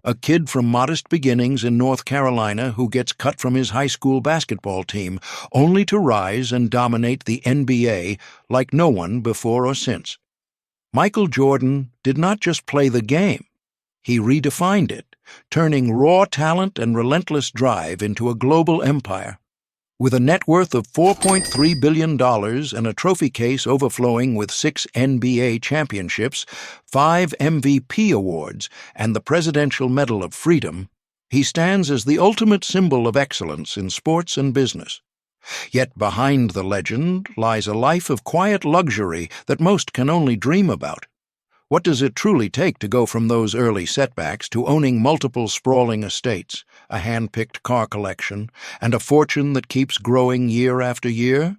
a kid from modest beginnings in North Carolina who gets cut from his high school basketball team, only to rise and dominate the NBA like no one before or since. Michael Jordan did not just play the game, he redefined it, turning raw talent and relentless drive into a global empire. With a net worth of $4.3 billion and a trophy case overflowing with 6 NBA championships, 5 MVP awards, and the Presidential Medal of Freedom, he stands as the ultimate symbol of excellence in sports and business. Yet behind the legend lies a life of quiet luxury that most can only dream about. What does it truly take to go from those early setbacks to owning multiple sprawling estates, a hand-picked car collection, and a fortune that keeps growing year after year?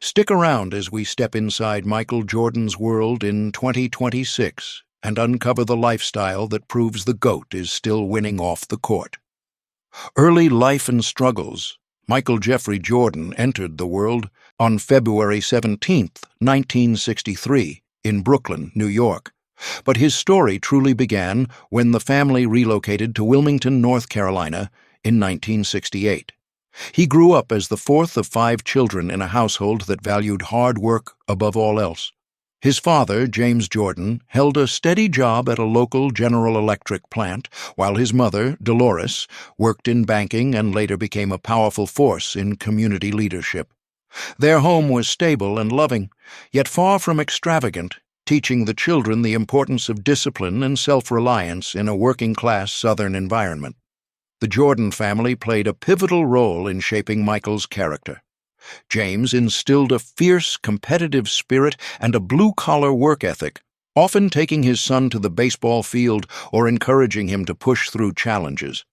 Stick around as we step inside Michael Jordan's world in 2026 and uncover the lifestyle that proves the GOAT is still winning off the court. Early life and struggles. Michael Jeffrey Jordan entered the world on February 17, 1963, in Brooklyn, New York. But his story truly began when the family relocated to Wilmington, North Carolina, in 1968. He grew up as the 4th of 5 children in a household that valued hard work above all else. His father, James Jordan, held a steady job at a local General Electric plant, while his mother, Dolores, worked in banking and later became a powerful force in community leadership. Their home was stable and loving, yet far from extravagant, teaching the children the importance of discipline and self-reliance in a working-class Southern environment. The Jordan family played a pivotal role in shaping Michael's character. James instilled a fierce, competitive spirit and a blue-collar work ethic, often taking his son to the baseball field or encouraging him to push through challenges.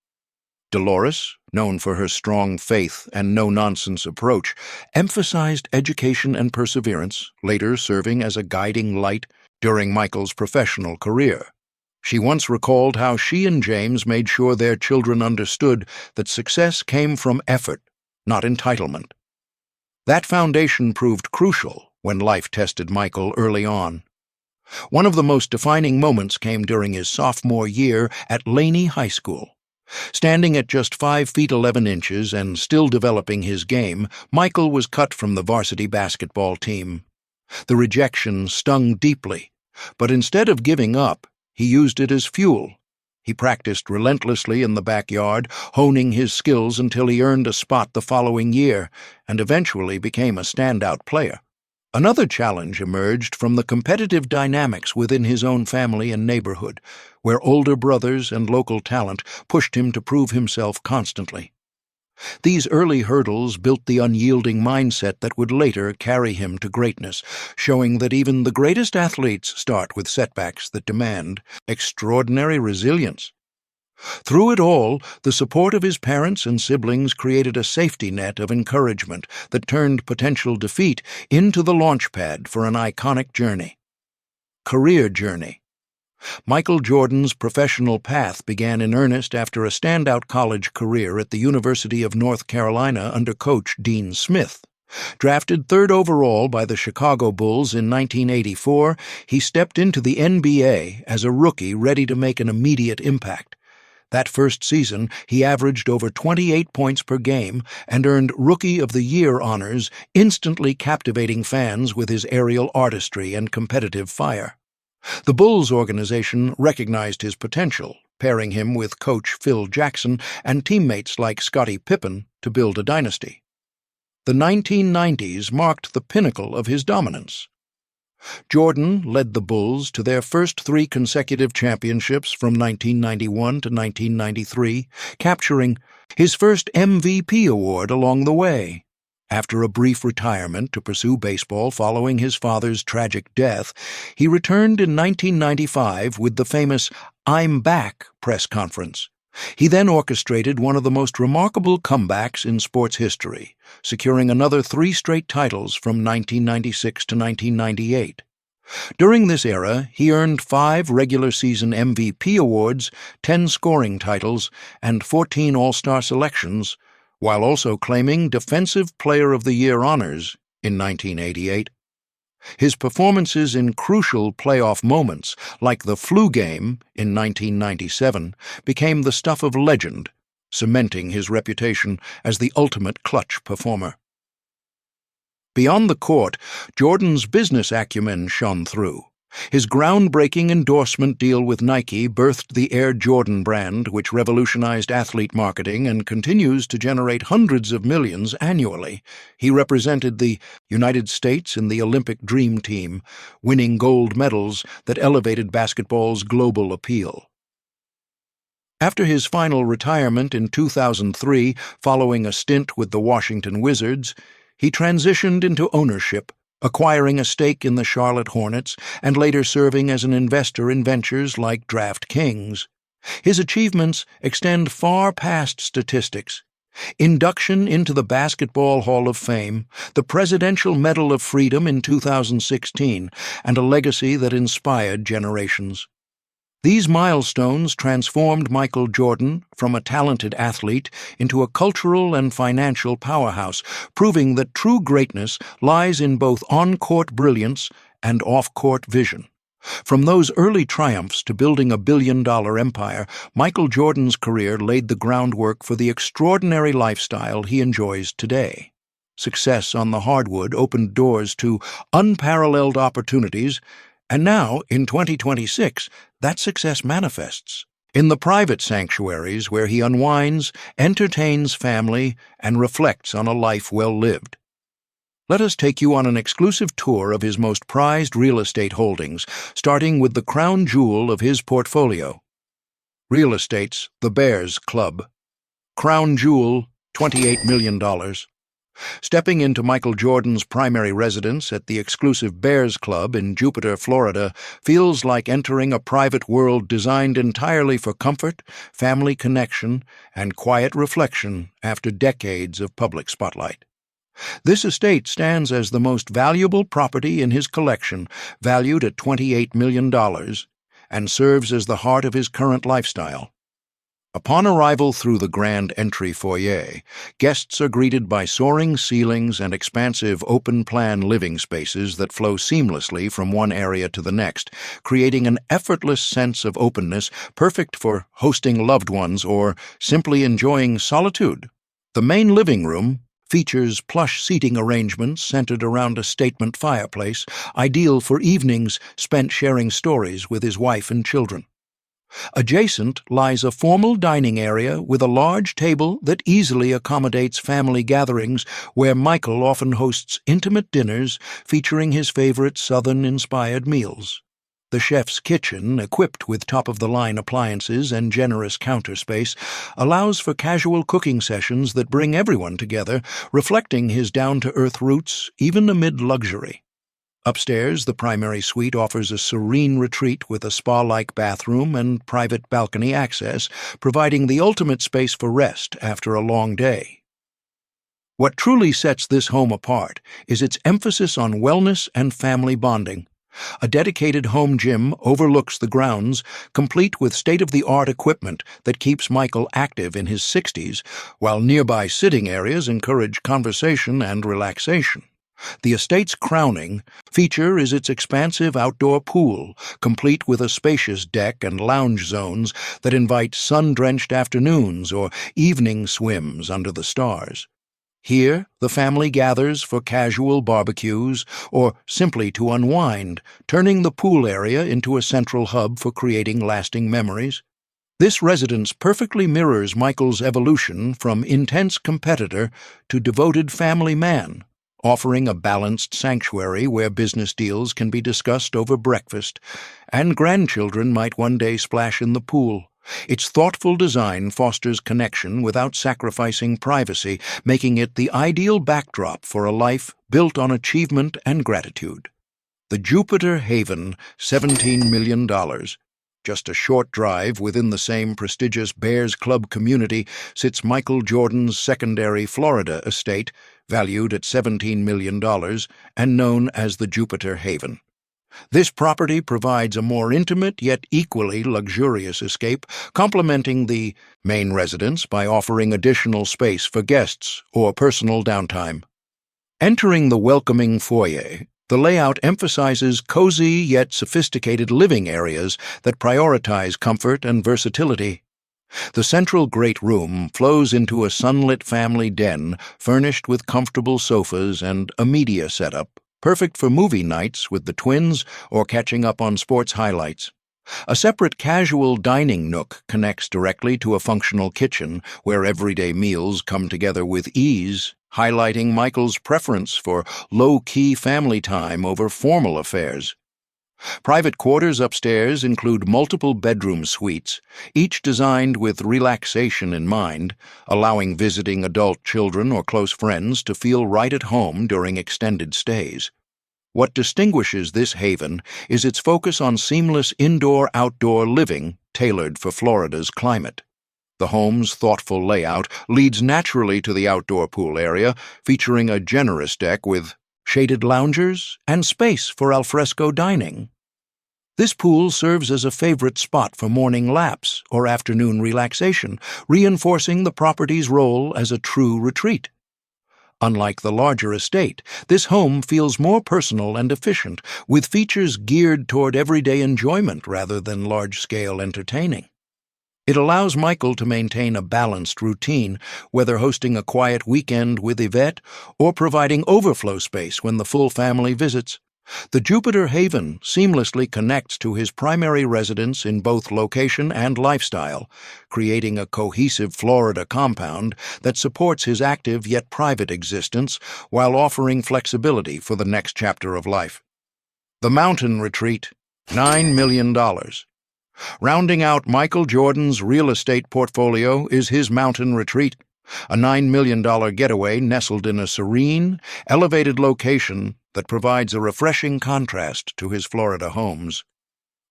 Dolores, known for her strong faith and no-nonsense approach, emphasized education and perseverance, later serving as a guiding light during Michael's professional career. She once recalled how she and James made sure their children understood that success came from effort, not entitlement. That foundation proved crucial when life tested Michael early on. One of the most defining moments came during his sophomore year at Laney High School. Standing at just 5 feet 11 inches and still developing his game, Michael was cut from the varsity basketball team. The rejection stung deeply, but instead of giving up, he used it as fuel. He practiced relentlessly in the backyard, honing his skills until he earned a spot the following year, and eventually became a standout player. Another challenge emerged from the competitive dynamics within his own family and neighborhood, where older brothers and local talent pushed him to prove himself constantly. These early hurdles built the unyielding mindset that would later carry him to greatness, showing that even the greatest athletes start with setbacks that demand extraordinary resilience. Through it all, the support of his parents and siblings created a safety net of encouragement that turned potential defeat into the launchpad for an iconic journey. Career journey. Michael Jordan's professional path began in earnest after a standout college career at the University of North Carolina under coach Dean Smith. Drafted 3rd overall by the Chicago Bulls in 1984, he stepped into the NBA as a rookie ready to make an immediate impact. That first season, he averaged over 28 points per game and earned Rookie of the Year honors, instantly captivating fans with his aerial artistry and competitive fire. The Bulls organization recognized his potential, pairing him with coach Phil Jackson and teammates like Scottie Pippen to build a dynasty. The 1990s marked the pinnacle of his dominance. Jordan led the Bulls to their first 3 consecutive championships from 1991 to 1993, capturing his first MVP award along the way. After a brief retirement to pursue baseball following his father's tragic death, he returned in 1995 with the famous "I'm Back" press conference. He then orchestrated one of the most remarkable comebacks in sports history, securing another 3 straight titles from 1996 to 1998. During this era, he earned 5 regular season MVP awards, 10 scoring titles, and 14 All-Star selections, while also claiming Defensive Player of the Year honors in 1988. His performances in crucial playoff moments, like the flu game in 1997, became the stuff of legend, cementing his reputation as the ultimate clutch performer. Beyond the court, Jordan's business acumen shone through. His groundbreaking endorsement deal with Nike birthed the Air Jordan brand, which revolutionized athlete marketing and continues to generate hundreds of millions annually. He represented the United States in the Olympic Dream Team, winning gold medals that elevated basketball's global appeal. After his final retirement in 2003, following a stint with the Washington Wizards, he transitioned into ownership, acquiring a stake in the Charlotte Hornets and later serving as an investor in ventures like DraftKings. His achievements extend far past statistics. Induction into the Basketball Hall of Fame, the Presidential Medal of Freedom in 2016, and a legacy that inspired generations. These milestones transformed Michael Jordan from a talented athlete into a cultural and financial powerhouse, proving that true greatness lies in both on-court brilliance and off-court vision. From those early triumphs to building a billion-dollar empire, Michael Jordan's career laid the groundwork for the extraordinary lifestyle he enjoys today. Success on the hardwood opened doors to unparalleled opportunities, and now, in 2026, that success manifests in the private sanctuaries where he unwinds, entertains family, and reflects on a life well lived. Let us take you on an exclusive tour of his most prized real estate holdings, starting with the crown jewel of his portfolio. Real estate's The Bears Club. Crown jewel, $28 million. Stepping into Michael Jordan's primary residence at the exclusive Bears Club in Jupiter, Florida, feels like entering a private world designed entirely for comfort, family connection, and quiet reflection after decades of public spotlight. This estate stands as the most valuable property in his collection, valued at $28 million, and serves as the heart of his current lifestyle. Upon arrival through the grand entry foyer, guests are greeted by soaring ceilings and expansive open-plan living spaces that flow seamlessly from one area to the next, creating an effortless sense of openness perfect for hosting loved ones or simply enjoying solitude. The main living room features plush seating arrangements centered around a statement fireplace, ideal for evenings spent sharing stories with his wife and children. Adjacent lies a formal dining area with a large table that easily accommodates family gatherings where Michael often hosts intimate dinners featuring his favorite Southern-inspired meals. The chef's kitchen, equipped with top-of-the-line appliances and generous counter space, allows for casual cooking sessions that bring everyone together, reflecting his down-to-earth roots even amid luxury. Upstairs, the primary suite offers a serene retreat with a spa-like bathroom and private balcony access, providing the ultimate space for rest after a long day. What truly sets this home apart is its emphasis on wellness and family bonding. A dedicated home gym overlooks the grounds, complete with state-of-the-art equipment that keeps Michael active in his 60s, while nearby sitting areas encourage conversation and relaxation. The estate's crowning feature is its expansive outdoor pool, complete with a spacious deck and lounge zones that invite sun-drenched afternoons or evening swims under the stars. Here, the family gathers for casual barbecues or simply to unwind, turning the pool area into a central hub for creating lasting memories. This residence perfectly mirrors Michael's evolution from intense competitor to devoted family man, offering a balanced sanctuary where business deals can be discussed over breakfast, and grandchildren might one day splash in the pool. Its thoughtful design fosters connection without sacrificing privacy, making it the ideal backdrop for a life built on achievement and gratitude. The Jupiter Haven, $17 million. Just a short drive within the same prestigious Bears Club community sits Michael Jordan's secondary Florida estate, valued at $17 million and known as the Jupiter Haven. This property provides a more intimate yet equally luxurious escape, complementing the main residence by offering additional space for guests or personal downtime. Entering the welcoming foyer, The layout emphasizes cozy yet sophisticated living areas that prioritize comfort and versatility. The central great room flows into a sunlit family den furnished with comfortable sofas and a media setup, perfect for movie nights with the twins or catching up on sports highlights. A separate casual dining nook connects directly to a functional kitchen where everyday meals come together with ease, highlighting Michael's preference for low-key family time over formal affairs. Private quarters upstairs include multiple bedroom suites, each designed with relaxation in mind, allowing visiting adult children or close friends to feel right at home during extended stays. What distinguishes this haven is its focus on seamless indoor-outdoor living tailored for Florida's climate. The home's thoughtful layout leads naturally to the outdoor pool area, featuring a generous deck with shaded loungers and space for alfresco dining. This pool serves as a favorite spot for morning laps or afternoon relaxation, reinforcing the property's role as a true retreat. Unlike the larger estate, this home feels more personal and efficient, with features geared toward everyday enjoyment rather than large-scale entertaining. It allows Michael to maintain a balanced routine, whether hosting a quiet weekend with Yvette or providing overflow space when the full family visits. The Jupiter Haven seamlessly connects to his primary residence in both location and lifestyle, creating a cohesive Florida compound that supports his active yet private existence while offering flexibility for the next chapter of life. The Mountain Retreat, $9 million. Rounding out Michael Jordan's real estate portfolio is his Mountain Retreat, a $9 million getaway nestled in a serene, elevated location that provides a refreshing contrast to his Florida homes.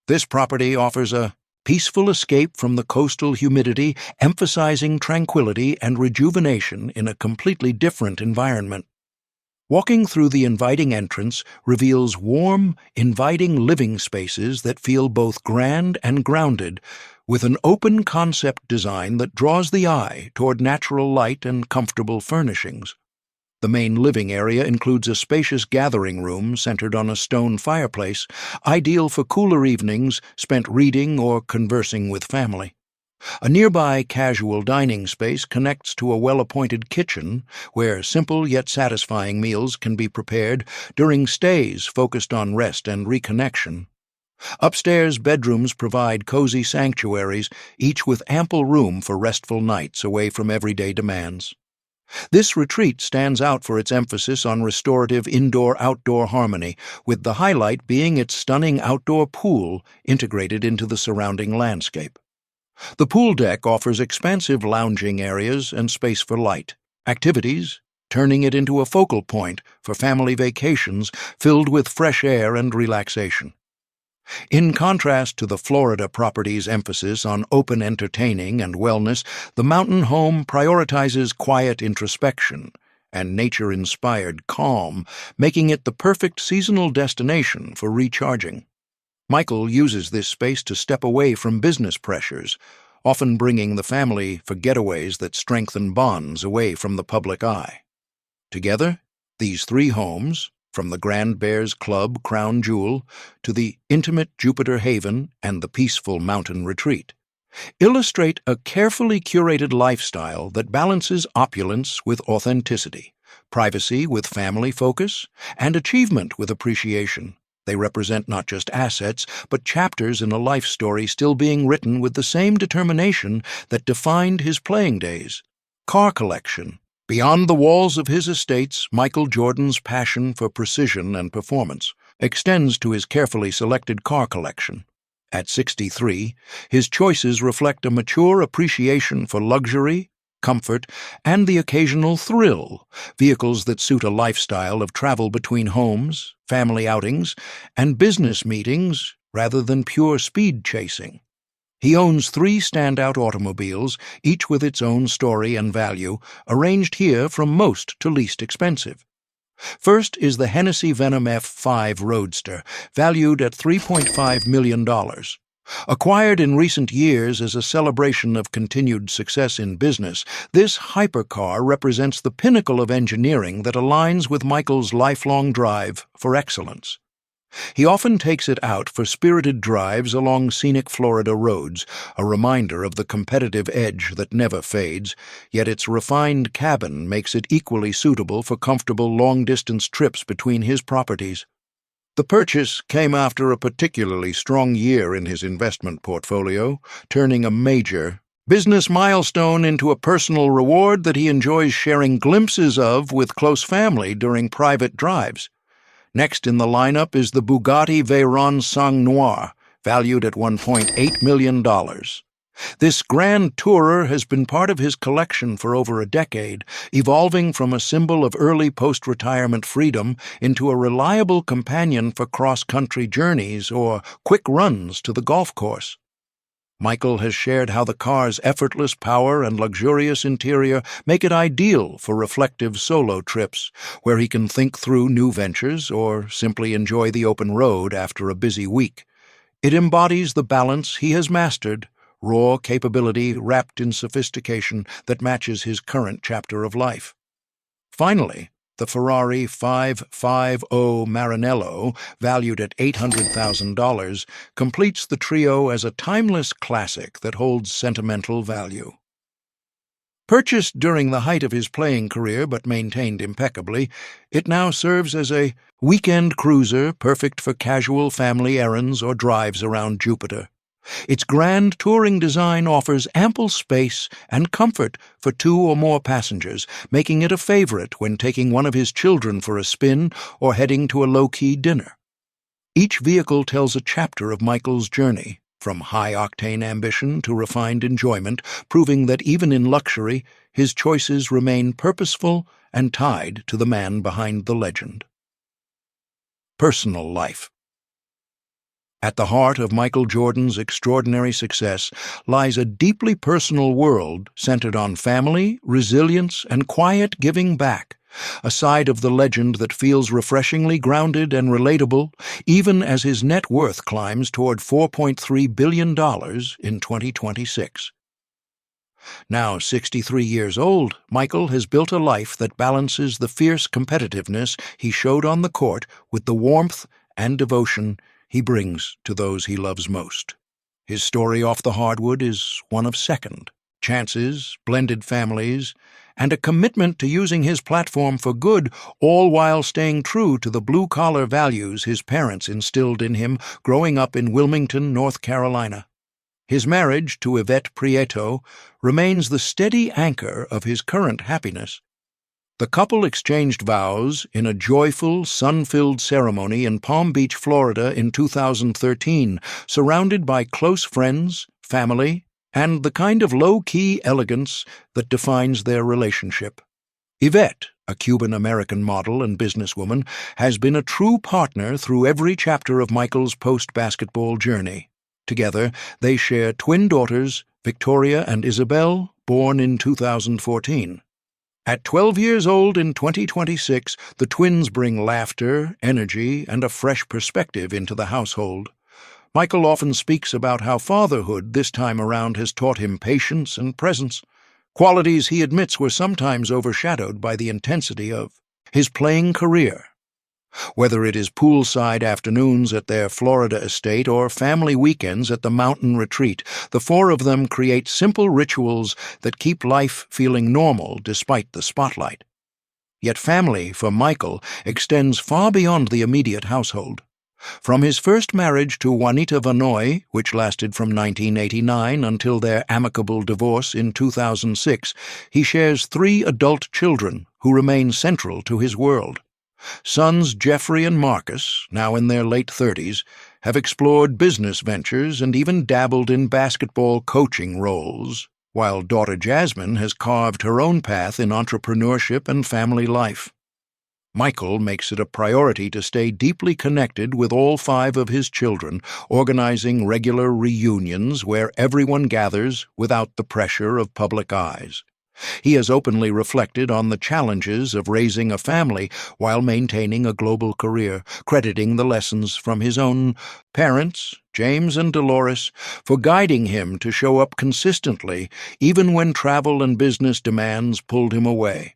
This property offers a peaceful escape from the coastal humidity, emphasizing tranquility and rejuvenation in a completely different environment. Walking through the inviting entrance reveals warm, inviting living spaces that feel both grand and grounded, with an open concept design that draws the eye toward natural light and comfortable furnishings. The main living area includes a spacious gathering room centered on a stone fireplace, ideal for cooler evenings spent reading or conversing with family. A nearby casual dining space connects to a well-appointed kitchen where simple yet satisfying meals can be prepared during stays focused on rest and reconnection. Upstairs bedrooms provide cozy sanctuaries, each with ample room for restful nights away from everyday demands. This retreat stands out for its emphasis on restorative indoor-outdoor harmony, with the highlight being its stunning outdoor pool integrated into the surrounding landscape. The pool deck offers expansive lounging areas and space for light activities, turning it into a focal point for family vacations filled with fresh air and relaxation. In contrast to the Florida property's emphasis on open entertaining and wellness, the mountain home prioritizes quiet introspection and nature-inspired calm, making it the perfect seasonal destination for recharging. Michael uses this space to step away from business pressures, often bringing the family for getaways that strengthen bonds away from the public eye. Together, these three homes, from the Grand Bears Club Crown Jewel to the intimate Jupiter Haven and the peaceful Mountain Retreat, illustrate a carefully curated lifestyle that balances opulence with authenticity, privacy with family focus, and achievement with appreciation. They represent not just assets, but chapters in a life story still being written with the same determination that defined his playing days. Car collection. Beyond the walls of his estates, Michael Jordan's passion for precision and performance extends to his carefully selected car collection. At 63, his choices reflect a mature appreciation for luxury, comfort, and the occasional thrill, vehicles that suit a lifestyle of travel between homes, family outings, and business meetings rather than pure speed chasing. He owns 3 standout automobiles, each with its own story and value, arranged here from most to least expensive. First is the Hennessy Venom F5 Roadster, valued at $3.5 million. Acquired in recent years as a celebration of continued success in business, this hypercar represents the pinnacle of engineering that aligns with Michael's lifelong drive for excellence. He often takes it out for spirited drives along scenic Florida roads, a reminder of the competitive edge that never fades, yet its refined cabin makes it equally suitable for comfortable long-distance trips between his properties. The purchase came after a particularly strong year in his investment portfolio, turning a major business milestone into a personal reward that he enjoys sharing glimpses of with close family during private drives. Next in the lineup is the Bugatti Veyron Sang Noir, valued at $1.8 million. This grand tourer has been part of his collection for over a decade, evolving from a symbol of early post-retirement freedom into a reliable companion for cross-country journeys or quick runs to the golf course. Michael has shared how the car's effortless power and luxurious interior make it ideal for reflective solo trips, where he can think through new ventures or simply enjoy the open road after a busy week. It embodies the balance he has mastered, raw capability wrapped in sophistication that matches his current chapter of life. Finally, the Ferrari 550 Maranello, valued at $800,000, completes the trio as a timeless classic that holds sentimental value. Purchased during the height of his playing career but maintained impeccably, it now serves as a weekend cruiser perfect for casual family errands or drives around Jupiter. Its grand touring design offers ample space and comfort for 2 or more passengers, making it a favorite when taking one of his children for a spin or heading to a low-key dinner. Each vehicle tells a chapter of Michael's journey, from high-octane ambition to refined enjoyment, proving that even in luxury, his choices remain purposeful and tied to the man behind the legend. Personal life. At the heart of Michael Jordan's extraordinary success lies a deeply personal world centered on family, resilience, and quiet giving back, a side of the legend that feels refreshingly grounded and relatable, even as his net worth climbs toward $4.3 billion in 2026. Now 63 years old, Michael has built a life that balances the fierce competitiveness he showed on the court with the warmth and devotion he brings to those he loves most. His story off the hardwood is one of second chances, blended families, and a commitment to using his platform for good, all while staying true to the blue-collar values his parents instilled in him growing up in Wilmington, North Carolina. His marriage to Yvette Prieto remains the steady anchor of his current happiness. The couple exchanged vows in a joyful, sun-filled ceremony in Palm Beach, Florida in 2013, surrounded by close friends, family, and the kind of low-key elegance that defines their relationship. Yvette, a Cuban-American model and businesswoman, has been a true partner through every chapter of Michael's post-basketball journey. Together, they share twin daughters, Victoria and Isabel, born in 2014. At 12 years old in 2026, the twins bring laughter, energy, and a fresh perspective into the household. Michael often speaks about how fatherhood this time around has taught him patience and presence, qualities he admits were sometimes overshadowed by the intensity of his playing career. Whether it is poolside afternoons at their Florida estate or family weekends at the mountain retreat, the four of them create simple rituals that keep life feeling normal despite the spotlight. Yet family, for Michael, extends far beyond the immediate household. From his first marriage to Juanita Vanoy, which lasted from 1989 until their amicable divorce in 2006, he shares 3 adult children who remain central to his world. Sons Jeffrey and Marcus, now in their late 30s, have explored business ventures and even dabbled in basketball coaching roles, while daughter Jasmine has carved her own path in entrepreneurship and family life. Michael makes it a priority to stay deeply connected with all 5 of his children, organizing regular reunions where everyone gathers without the pressure of public eyes. He has openly reflected on the challenges of raising a family while maintaining a global career, crediting the lessons from his own parents, James and Dolores, for guiding him to show up consistently even when travel and business demands pulled him away.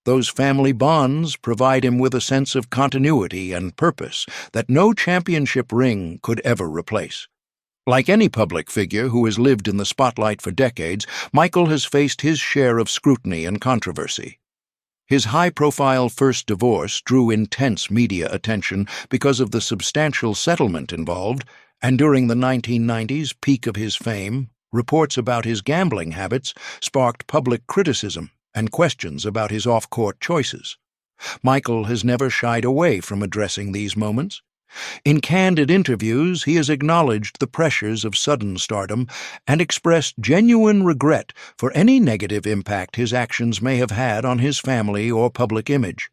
Those family bonds provide him with a sense of continuity and purpose that no championship ring could ever replace. Like any public figure who has lived in the spotlight for decades, Michael has faced his share of scrutiny and controversy. His high-profile first divorce drew intense media attention because of the substantial settlement involved, and during the 1990s peak of his fame, reports about his gambling habits sparked public criticism and questions about his off-court choices. Michael has never shied away from addressing these moments. In candid interviews, he has acknowledged the pressures of sudden stardom and expressed genuine regret for any negative impact his actions may have had on his family or public image.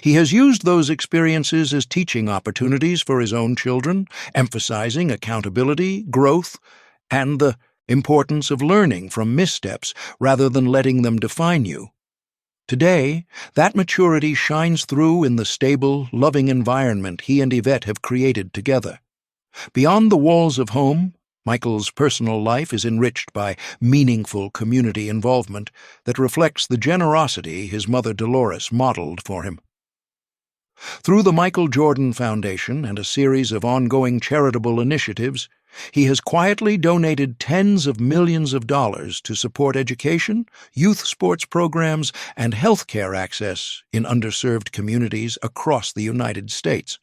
He has used those experiences as teaching opportunities for his own children, emphasizing accountability, growth, and the importance of learning from missteps rather than letting them define you. Today, that maturity shines through in the stable, loving environment he and Yvette have created together. Beyond the walls of home, Michael's personal life is enriched by meaningful community involvement that reflects the generosity his mother Dolores modeled for him. Through the Michael Jordan Foundation and a series of ongoing charitable initiatives, he has quietly donated tens of millions of dollars to support education, youth sports programs, and health care access in underserved communities across the United States.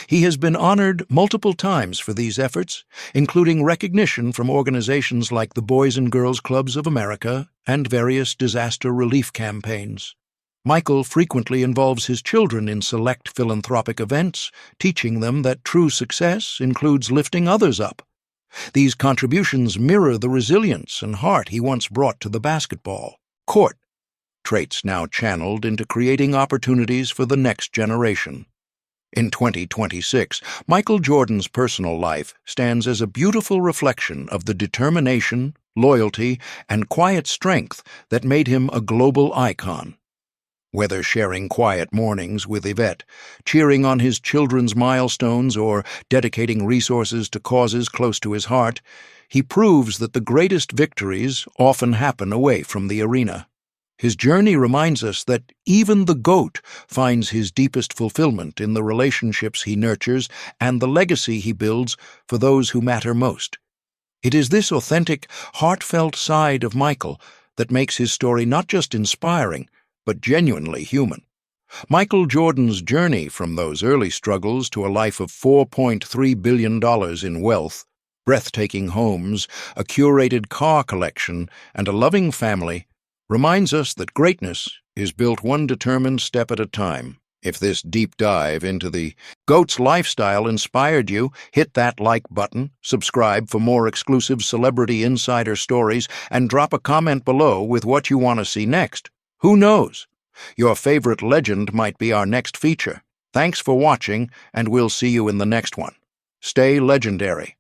He has been honored multiple times for these efforts, including recognition from organizations like the Boys and Girls Clubs of America and various disaster relief campaigns. Michael frequently involves his children in select philanthropic events, teaching them that true success includes lifting others up. These contributions mirror the resilience and heart he once brought to the basketball court, traits now channeled into creating opportunities for the next generation. In 2026, Michael Jordan's personal life stands as a beautiful reflection of the determination, loyalty, and quiet strength that made him a global icon. Whether sharing quiet mornings with Yvette, cheering on his children's milestones, or dedicating resources to causes close to his heart, he proves that the greatest victories often happen away from the arena. His journey reminds us that even the GOAT finds his deepest fulfillment in the relationships he nurtures and the legacy he builds for those who matter most. It is this authentic, heartfelt side of Michael that makes his story not just inspiring, but genuinely human. Michael Jordan's journey from those early struggles to a life of $4.3 billion in wealth, breathtaking homes, a curated car collection, and a loving family reminds us that greatness is built one determined step at a time. If this deep dive into the GOAT's lifestyle inspired you, hit that like button, subscribe for more exclusive celebrity insider stories, and drop a comment below with what you want to see next. Who knows? Your favorite legend might be our next feature. Thanks for watching, and we'll see you in the next one. Stay legendary.